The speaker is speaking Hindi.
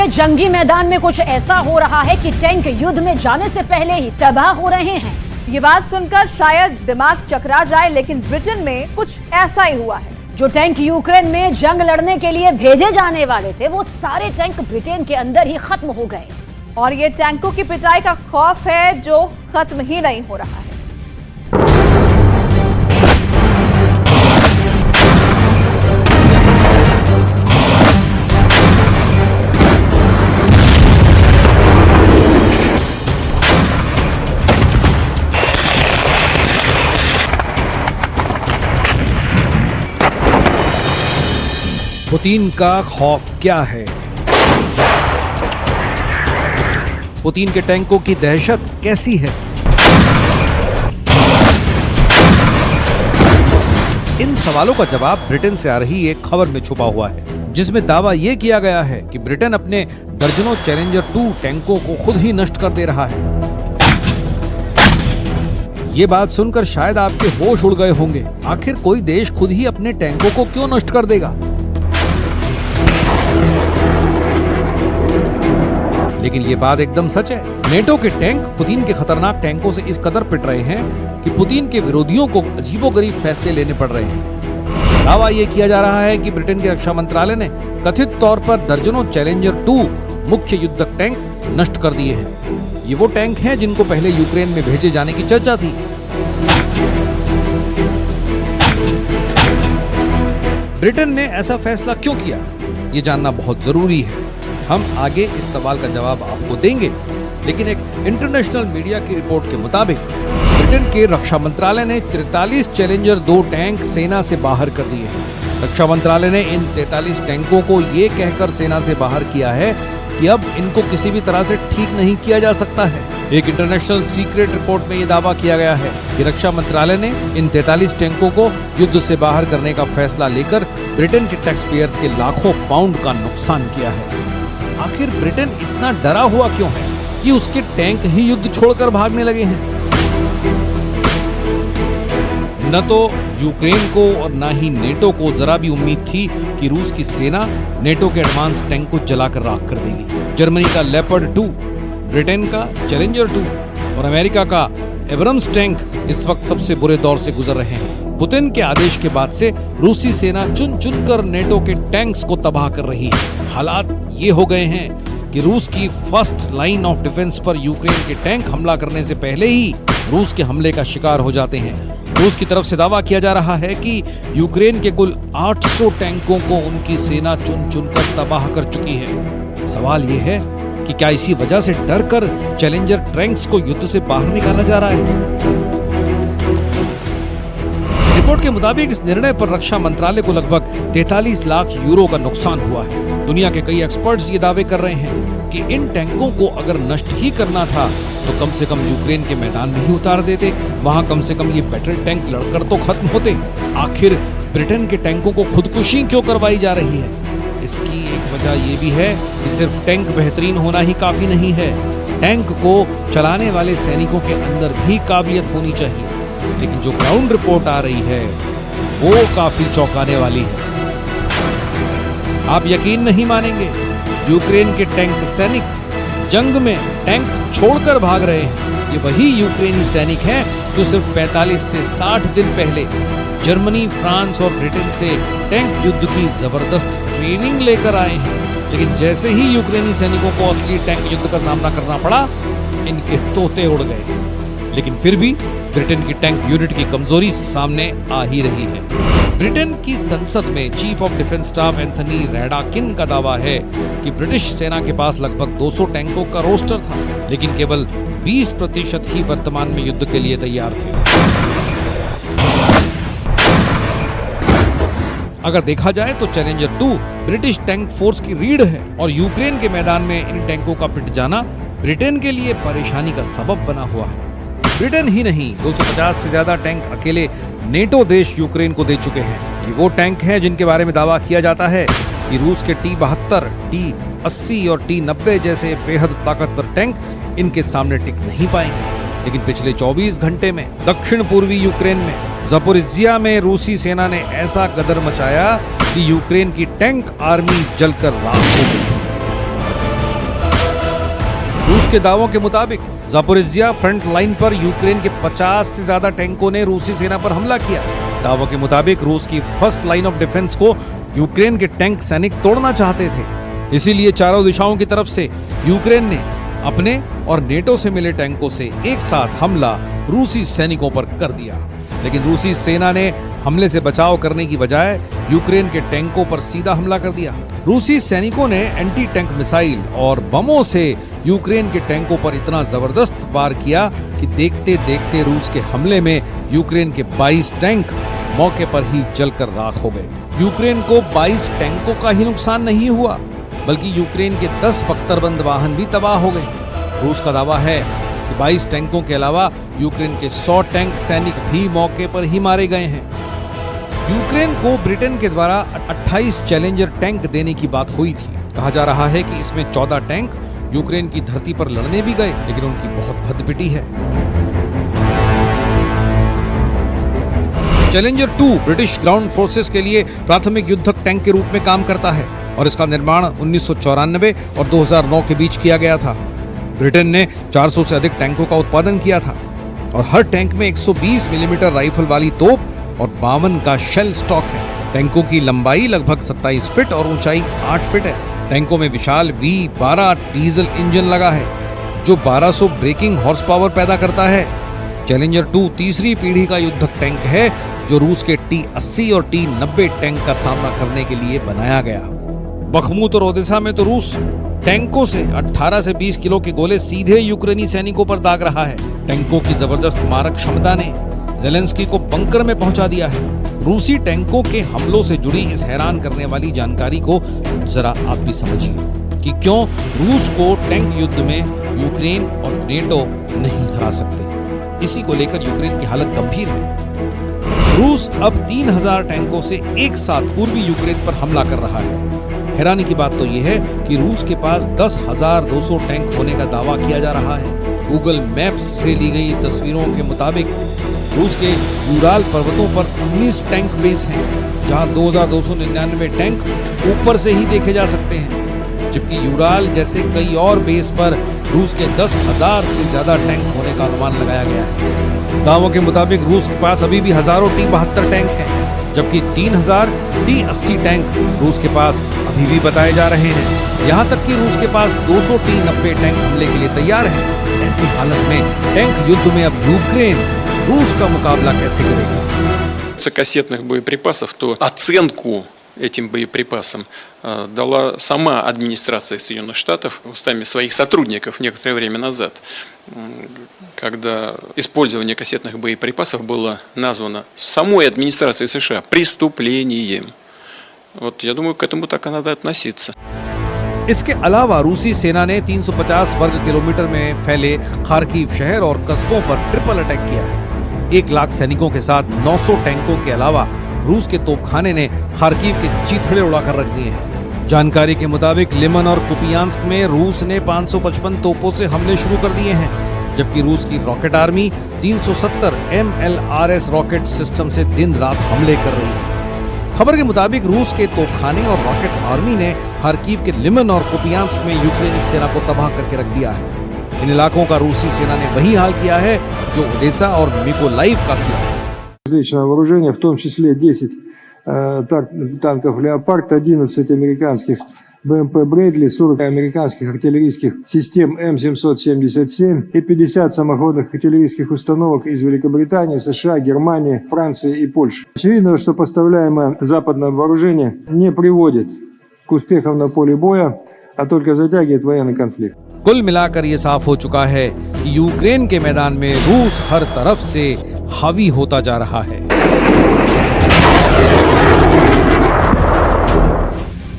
के जंगी मैदान में कुछ ऐसा हो रहा है कि टैंक युद्ध में जाने से पहले ही तबाह हो रहे हैं। ये बात सुनकर शायद दिमाग चकरा जाए, लेकिन ब्रिटेन में कुछ ऐसा ही हुआ है। जो टैंक यूक्रेन में जंग लड़ने के लिए भेजे जाने वाले थे, वो सारे टैंक ब्रिटेन के अंदर ही खत्म हो गए। और ये टैंकों की पिटाई का खौफ है जो खत्म ही नहीं हो रहा है। पुतिन का खौफ क्या है? पुतिन के टैंकों की दहशत कैसी है? इन सवालों का जवाब ब्रिटेन से आ रही एक खबर में छुपा हुआ है, जिसमें दावा यह किया गया है कि ब्रिटेन अपने दर्जनों चैलेंजर 2 टैंकों को खुद ही नष्ट कर दे रहा है। ये बात सुनकर शायद आपके होश उड़ गए होंगे। आखिर कोई देश खुद ही अपने टैंकों को क्यों नष्ट कर देगा? लेकिन ये बात एकदम सच है। नेटो के टैंक पुतिन के खतरनाक टैंकों से इस कदर पिट रहे हैं कि पुतिन के विरोधियों को अजीबोगरीब फैसले लेने पड़ रहे हैं। दावा यह किया जा रहा है कि ब्रिटेन के रक्षा मंत्रालय ने कथित तौर पर दर्जनों चैलेंजर 2 मुख्य युद्धक टैंक नष्ट कर दिए हैं। ये वो टैंक हैं जिनको पहले यूक्रेन में भेजे जाने की चर्चा थी। ब्रिटेन ने ऐसा फैसला क्यों किया, ये जानना बहुत जरूरी है। हम आगे इस सवाल का जवाब आपको देंगे, लेकिन एक इंटरनेशनल मीडिया की रिपोर्ट के मुताबिक ब्रिटेन के रक्षा मंत्रालय ने 43 चैलेंजर 2 टैंक सेना से बाहर कर दिए हैं। रक्षा मंत्रालय ने इन 43 टैंकों को ये कहकर सेना से बाहर किया है कि अब इनको किसी भी तरह से ठीक नहीं किया जा सकता है। एक इंटरनेशनल सीक्रेट रिपोर्ट में ये दावा किया गया है कि रक्षा मंत्रालय ने इन 43 टैंकों को युद्ध से बाहर करने का फैसला लेकर ब्रिटेन के टैक्स पेयर्स के लाखों पाउंड का नुकसान किया है। आखिर ब्रिटेन इतना डरा हुआ क्यों है कि उसके टैंक ही युद्ध छोड़कर भागने लगे हैं? न तो यूक्रेन को और न ही नेटो को जरा भी उम्मीद थी कि रूस की सेना नेटो के एडवांस टैंक को जलाकर राख कर देगी। जर्मनी का लेपर्ड 2, ब्रिटेन का चैलेंजर 2 और अमेरिका का एब्रम्स टैंक इस वक्त सबसे बुरे दौर से गुजर रहे हैं। पुतिन के आदेश के बाद से रूसी सेना चुन चुन कर नेटो के टैंक्स को तबाह कर रही है। हालात ये हो गए हैं कि रूस की फर्स्ट लाइन ऑफ डिफेंस पर यूक्रेन के टैंक हमला करने से पहले ही रूस के हमले का शिकार हो जाते हैं। रूस की तरफ से दावा किया जा रहा है कि यूक्रेन के कुल 800 टैंकों को उनकी सेना चुन चुन कर तबाह कर चुकी है। सवाल ये है कि क्या इसी वजह से डर कर चैलेंजर टैंक्स को युद्ध से बाहर निकाला जा रहा है? रिपोर्ट के मुताबिक इस निर्णय पर रक्षा मंत्रालय को लगभग 43 लाख यूरो का नुकसान हुआ है। दुनिया के कई एक्सपर्ट्स ये दावे कर रहे हैं कि इन टैंकों को अगर नष्ट ही करना था तो कम से कम यूक्रेन के मैदान में ही उतार देते। वहां कम से कम ये बैटल टैंक लड़कर तो खत्म होते। आखिर ब्रिटेन के टैंकों को खुदकुशी क्यों करवाई जा रही है? इसकी एक वजह ये भी है कि सिर्फ टैंक बेहतरीन होना ही काफी नहीं है। टैंक को चलाने वाले सैनिकों के अंदर भी काबिलियत होनी चाहिए। लेकिन जो ग्राउंड रिपोर्ट आ रही है वो काफी चौंकाने वाली है। आप यकीन नहीं मानेंगे, यूक्रेन के टैंक सैनिक जंग में टैंक छोड़कर भाग रहे हैं। ये वही यूक्रेनी सैनिक हैं जो सिर्फ 45 से 60 दिन पहले जर्मनी, फ्रांस और ब्रिटेन से टैंक युद्ध की जबरदस्त ट्रेनिंग लेकर आए हैं। लेकिन जैसे ही यूक्रेनी सैनिकों को असली टैंक युद्ध का सामना करना पड़ा, इनके तोते उड़ गए। लेकिन फिर भी ब्रिटेन की टैंक यूनिट की कमजोरी सामने आ ही रही है। ब्रिटेन की संसद में chief of defence staff Anthony Radakin का दावा है कि ब्रिटिश सेना के पास लगभग 200 टैंकों का रोस्टर था, लेकिन केवल 20% ही वर्तमान में युद्ध के लिए तैयार थे। अगर देखा जाए तो चैलेंजर 2 ब्रिटिश टैंक फोर्स की रीढ़ है और यूक्रेन के मैदान में इन टैंकों का पिट जाना ब्रिटेन के लिए परेशानी का सबब बना हुआ है। ब्रिटेन ही नहीं, 250 से ज्यादा टैंक अकेले नेटो देश यूक्रेन को दे चुके हैं। ये वो टैंक हैं जिनके बारे में दावा किया जाता है कि रूस के T-72, T-80 और T-90 जैसे बेहद ताकतवर टैंक इनके सामने टिक नहीं पाएंगे। लेकिन पिछले 24 घंटे में दक्षिण पूर्वी यूक्रेन में ज़पोरिज्जिया में रूसी सेना ने ऐसा गदर मचाया कि यूक्रेन की टैंक आर्मी जलकर राख हो गई। के दावों के मुताबिक जापोरिज्जिया फ्रंट लाइन पर यूक्रेन के 50 से ज्यादा टैंकों ने रूसी सेना पर हमला किया। दावों के मुताबिक रूस की फर्स्ट लाइन ऑफ डिफेंस को यूक्रेन के टैंक सैनिक तोड़ना चाहते थे। इसीलिए चारों दिशाओं की तरफ से यूक्रेन ने अपने और नेटो से मिले टैंकों से एक साथ हमला रूसी सैनिकों पर कर दिया। लेकिन रूसी सेना ने हमले से बचाव करने की बजाय यूक्रेन के टैंकों पर सीधा हमला कर दिया। रूसी सैनिकों ने एंटी टैंक मिसाइल और बमों से यूक्रेन के टैंकों पर इतना जबरदस्त वार किया कि देखते देखते रूस के हमले में यूक्रेन के 22 टैंक मौके पर ही जलकर राख हो गए। यूक्रेन को 22 टैंकों का ही नुकसान नहीं हुआ, बल्कि यूक्रेन के 10 बख्तरबंद वाहन भी तबाह हो गए। रूस का दावा है कि 22 टैंकों के अलावा यूक्रेन के 100 टैंक सैनिक भी मौके पर ही मारे गए हैं। यूक्रेन को ब्रिटेन के द्वारा 28 चैलेंजर टैंक देने की बात हुई थी। कहा जा रहा है कि इसमें 14 टैंक यूक्रेन की धरती पर लड़ने भी गए, लेकिन उनकी बहुत भद्द है। चैलेंजर 2 ब्रिटिश ग्राउंड फोर्सेस के लिए प्राथमिक युद्धक टैंक के रूप में काम करता है और इसका निर्माण 1994 और 2009 के बीच किया गया था। ब्रिटेन ने 400 से अधिक टैंकों का उत्पादन किया था और हर टैंक में 120 मिलीमीटर राइफल वाली तोप और 52 का शेल स्टॉक है। टैंकों की लंबाई लगभग 27 फीट और ऊंचाई 8 फीट है। टैंकों में विशाल V12 डीजल इंजन लगा है जो 1200 ब्रेकिंग हॉर्स पावर पैदा करता है। चैलेंजर 2 तीसरी पीढ़ी का युद्धक टैंक है जो रूस के T-80 और T-90 टैंक का सामना करने के लिए बनाया गया। बखमूत और ओदेसा में तो रूस टैंकों से 18 से 20 किलो के गोले सीधे यूक्रेनी सैनिकों पर दाग रहा है। टैंकों की जबरदस्त मारक क्षमता ने ज़ेलेंस्की को बंकर में पहुंचा दिया है। रूसी टैंकों के हमलों से जुड़ी इस हैरान करने वाली जानकारी को जरा आप भी समझिए कि क्यों रूस को टैंक युद्ध में यूक्रेन और नेटो नहीं हरा सकते। इसी को लेकर यूक्रेन की हालत गंभीर है। रूस अब 3000 टैंकों से एक साथ पूर्वी यूक्रेन पर हमला कर रहा है। हैरानी की बात तो यह है कि रूस के पास 10,200 टैंक होने का दावा किया जा रहा है। गूगल मैप्स से ली गई तस्वीरों के मुताबिक रूस के यूराल पर्वतों पर 19 टैंक बेस हैं, जहां 2299 टैंक ऊपर से ही देखे जा सकते हैं, जबकि यूराल जैसे कई और बेस पर रूस के 10,000 से ज्यादा टैंक होने का अनुमान लगाया गया है। दावों के मुताबिक रूस के पास अभी भी हजारों T-72 टैंक हैं, जबकि 3000 T-80 टैंक रूस के पास अभी भी बताए जा रहे हैं। यहाँ तक कि रूस के पास 200 T-90 टैंक हमले के लिए तैयार हैं। ऐसी हालत में टैंक युद्ध में अब यूक्रेन रूस का मुकाबला कैसे करेगा? Кассетных боеприпасов, то оценку этим боеприпасам дала сама администрация Соединенных Штатов устами своих сотрудников некоторое время назад, когда использование кассетных боеприпасов было названо самой администрацией США преступлением. Вот я думаю, к этому так и надо относиться. इसके अलावा रूसी सेना ने 350 वर्ग किलोमीटर में फैले खार्किव शहर और कस्बों पर ट्रिपल अटैक किया है। 1 लाख सैनिकों के साथ 900 टैंकों के अलावा रूस के तोपखाने ने खार्किव के चीथड़े उड़ाकर रख दिए हैं। जानकारी के मुताबिक लिमन और कुपियांस्क में रूस ने 555 तोपों से हमले शुरू कर दिए हैं, जबकि रूस की rocket army 370 MLRS rocket system से दिन रात हमले कर रही है। खबर के मुताबिक रूस के तोपखाने और रॉकेट आर्मी ने खार्किव के लिमन और कुपियांस्क में यूक्रेनी सेना को तबाह करके रख दिया है। इन इलाकों का रूसी सेना ने वही हाल किया है जो ओडेसा और मिकोलाइव का किया है। Различного вооружения, в том числе 10 танков «Леопард», 11 американских БМП «Брэдли», 40 американских артиллерийских систем М777 и 50 самоходных артиллерийских установок из Великобритании, США, Германии, Франции и Польши. Очевидно, что поставляемое западное вооружение не приводит к успехам на поле боя, а только затягивает военный конфликт. कुल मिलाकर ये साफ हो चुका है कि यूक्रेन के मैदान में रूस हर तरफ से हावी होता जा रहा है।